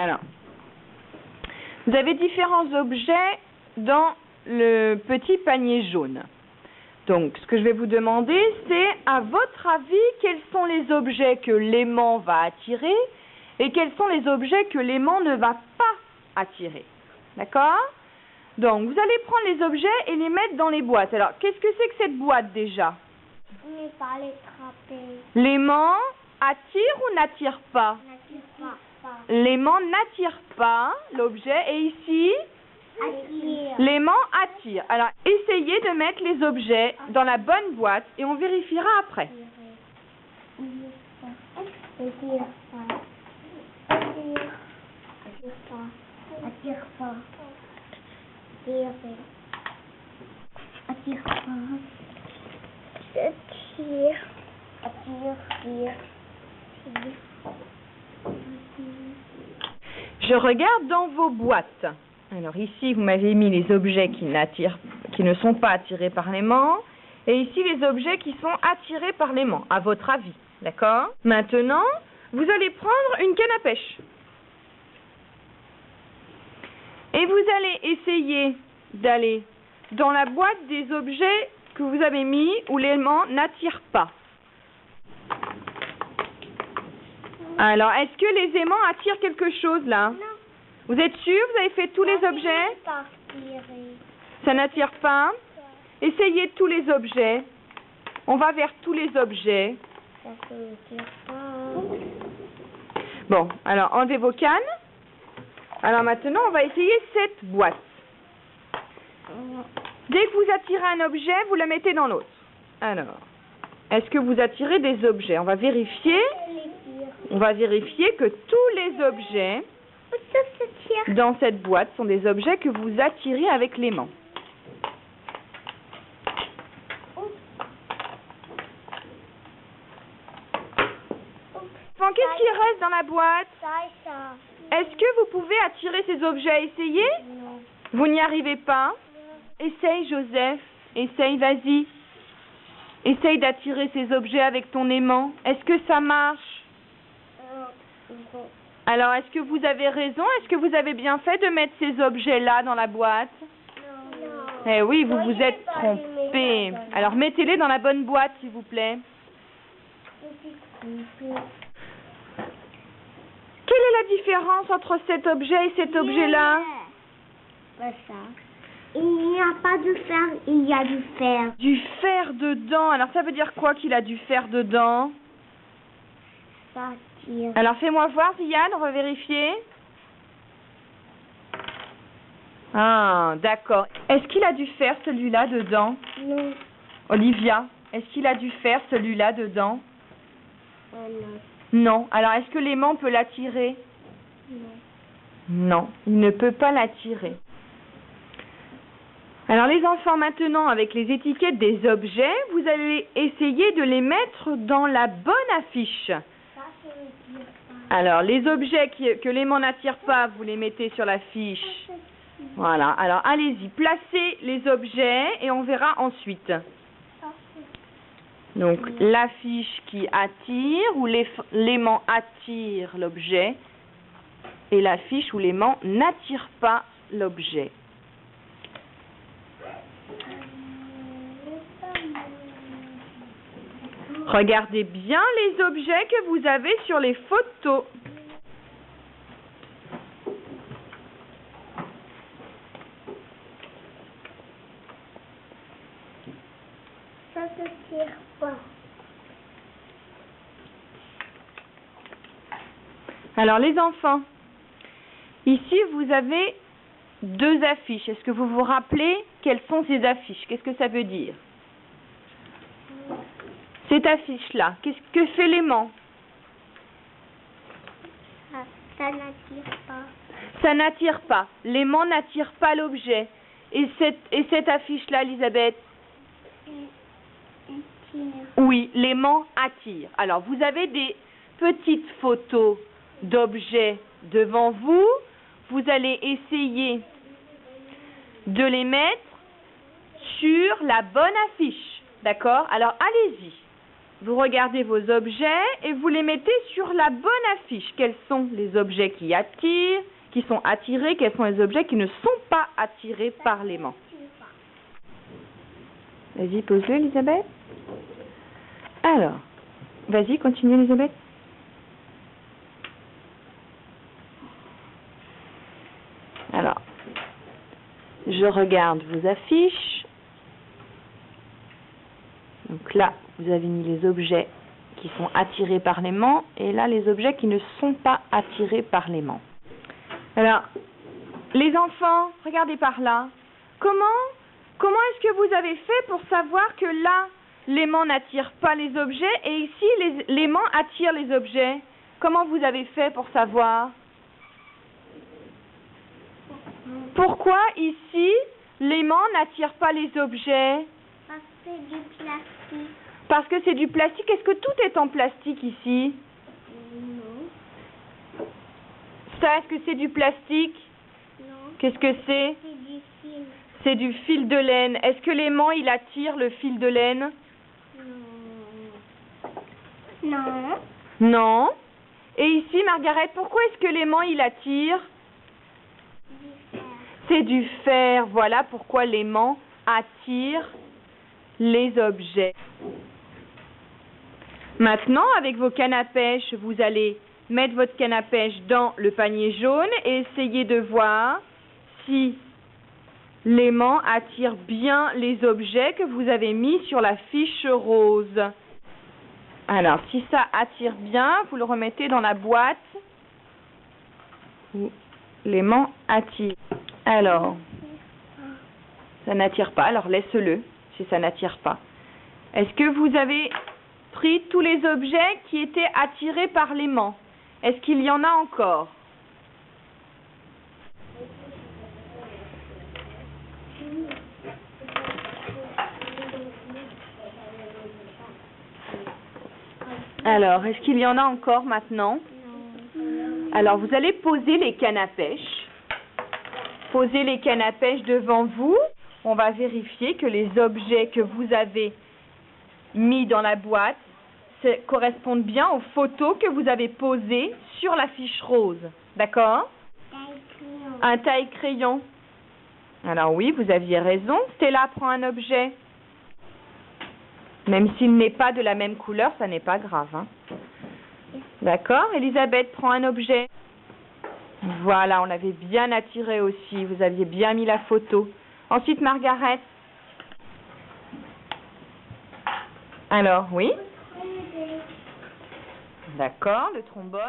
Alors, vous avez différents objets dans le petit panier jaune. Donc, ce que je vais vous demander, c'est, à votre avis, quels sont les objets que l'aimant va attirer et quels sont les objets que l'aimant ne va pas attirer. D'accord? Donc, vous allez prendre les objets et les mettre dans les boîtes. Alors, qu'est-ce que c'est que cette boîte déjà? On n'est pas les trapper. L'aimant attire ou n'attire pas? N'attire pas. L'aimant n'attire pas l'objet et ici, Attire. l'aimant attire. Alors, essayez de mettre les objets dans la bonne boîte et on vérifiera après. Attire pas. Attire pas. Attire pas. Attire pas. Attire. Je regarde dans vos boîtes. Alors ici, vous m'avez mis les objets qui ne sont pas attirés par l'aimant. Et ici, les objets qui sont attirés par l'aimant, à votre avis. D'accord? Maintenant, vous allez prendre une canne à pêche. Et vous allez essayer d'aller dans la boîte des objets que vous avez mis où l'aimant n'attire pas. Alors, est-ce que les aimants attirent quelque chose là? Non. Vous êtes sûr? Vous avez fait tous les objets? Ça n'attire pas? Essayez tous les objets. On va vers tous les objets. Bon, alors enlevez vos cannes. Alors maintenant, on va essayer cette boîte. Dès que vous attirez un objet, vous le mettez dans l'autre. Alors, est-ce que vous attirez des objets? On va vérifier. On va vérifier que tous les objets dans cette boîte sont des objets que vous attirez avec l'aimant. Bon, qu'est-ce qui reste dans la boîte? Est-ce que vous pouvez attirer ces objets? Essayez. Non. Vous n'y arrivez pas? Essaye, Joseph. Essaye, vas-y. Essaye d'attirer ces objets avec ton aimant. Est-ce que ça marche? Alors, est-ce que vous avez raison? Est-ce que vous avez bien fait de mettre ces objets-là dans la boîte? Non. Eh oui, vous vous êtes trompé. Alors, mettez-les dans la bonne boîte, s'il vous plaît. Quelle est la différence entre cet objet et cet objet-là? Ça. Il n'y a pas de fer, il y a du fer. Du fer dedans. Alors, ça veut dire quoi qu'il a du fer dedans? Ça tire. Alors, fais-moi voir, Ziad, on va vérifier. Ah, d'accord. Est-ce qu'il a du fer, celui-là, dedans? Non. Olivia, est-ce qu'il a du fer, celui-là, dedans? Non. Non. Alors, est-ce que l'aimant peut l'attirer? Non. Non, il ne peut pas l'attirer. Alors, les enfants, maintenant, avec les étiquettes des objets, vous allez essayer de les mettre dans la bonne affiche. Ça ne tire pas. Alors, les objets que l'aimant n'attire pas, vous les mettez sur la fiche. Voilà. Alors, allez-y, placez les objets et on verra ensuite. Donc, la fiche qui attire, où l'aimant attire l'objet, et la fiche où l'aimant n'attire pas l'objet. Regardez bien les objets que vous avez sur les photos. Ça ne tire pas. Alors les enfants, ici vous avez deux affiches. Est-ce que vous vous rappelez quelles sont ces affiches? Qu'est-ce que ça veut dire? Cette affiche-là, qu'est-ce que fait l'aimant? Ça n'attire pas. Ça n'attire pas. L'aimant n'attire pas l'objet. Et cette affiche-là, Elisabeth? Il tire. Oui, l'aimant attire. Alors, vous avez des petites photos d'objets devant vous. Vous allez essayer de les mettre sur la bonne affiche. D'accord? Alors, allez-y. vous regardez vos objets et vous les mettez sur la bonne affiche. Quels sont les objets qui attirent, qui sont attirés, quels sont les objets qui ne sont pas attirés par l'aimant? Vas-y, pose-le, Elisabeth. Alors, vas-y, continue, Elisabeth. Alors, je regarde vos affiches. Donc là, vous avez mis les objets qui sont attirés par l'aimant et là, les objets qui ne sont pas attirés par l'aimant. Alors, les enfants, regardez par là. Comment est-ce que vous avez fait pour savoir que là, l'aimant n'attire pas les objets et ici, l'aimant attire les objets? Comment vous avez fait pour savoir? Pourquoi ici, l'aimant n'attire pas les objets? Parce que c'est du plastique. Parce que c'est du plastique. Est-ce que tout est en plastique ici? Non. Ça, est-ce que c'est du plastique? Non. Qu'est-ce que c'est? C'est du fil. C'est du fil de laine. Est-ce que l'aimant, il attire le fil de laine? Non. Non. Et ici, Margaret, pourquoi est-ce que l'aimant, il attire? Du fer. C'est du fer. Voilà pourquoi l'aimant attire les objets. Maintenant, avec vos cannes à pêche, vous allez mettre votre canne à pêche dans le panier jaune et essayer de voir si l'aimant attire bien les objets que vous avez mis sur la fiche rose. Alors, si ça attire bien, vous le remettez dans la boîte où l'aimant attire. Alors, ça n'attire pas, alors laisse-le si ça n'attire pas. Est-ce que vous avez pris tous les objets qui étaient attirés par l'aimant? Est-ce qu'il y en a encore? Alors, est-ce qu'il y en a encore maintenant? Alors, vous allez poser les cannes à pêche. Posez les cannes à pêche devant vous. On va vérifier que les objets que vous avez mis dans la boîte correspondent bien aux photos que vous avez posées sur la fiche rose. D'accord? Un taille-crayon. Alors oui, vous aviez raison. Stella prend un objet. Même s'il n'est pas de la même couleur, ça n'est pas grave. Hein? D'accord? Elisabeth prend un objet. Voilà, on l'avait bien attiré aussi. Vous aviez bien mis la photo. Ensuite, Margaret. Alors, oui? D'accord, le trombone.